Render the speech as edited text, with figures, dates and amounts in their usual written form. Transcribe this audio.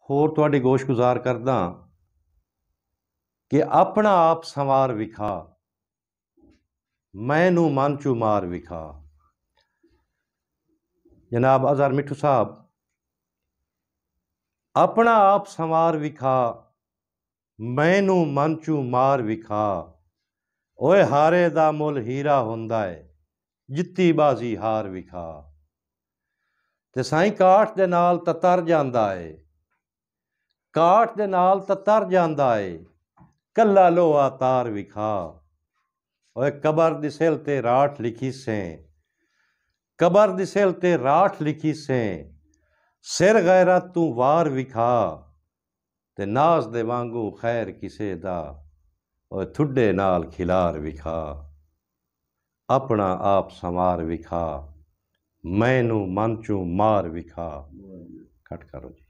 होर तुहाडी गोशगुजार करदा कि अपना आप संवार विखा, मैनू मन चू मार विखा। जनाब अज़हर मिठू साहब, अपना आप संवार विखा, मैनू मन चू मार विखा। ओए हारे दा मुल हीरा हुंदा है, जित्ती बाजी हार विखा। ते साईं काठ दे नाल तर जांदा है, काठ दे नाल तर जांदा है, कल्ला लोहा तार विखा। ओए कबर दी सिल ते राठ लिखी सें, कबर दी सिल ते राठ लिखी सें, सिर गैरत तू वार विखा। ते नाज दे वांगू खैर किसे दा, ओए थुड्डे नाल खिलार विखा। अपना आप संवार विखा, मैनू मन चू मार विखा। कट करो जी।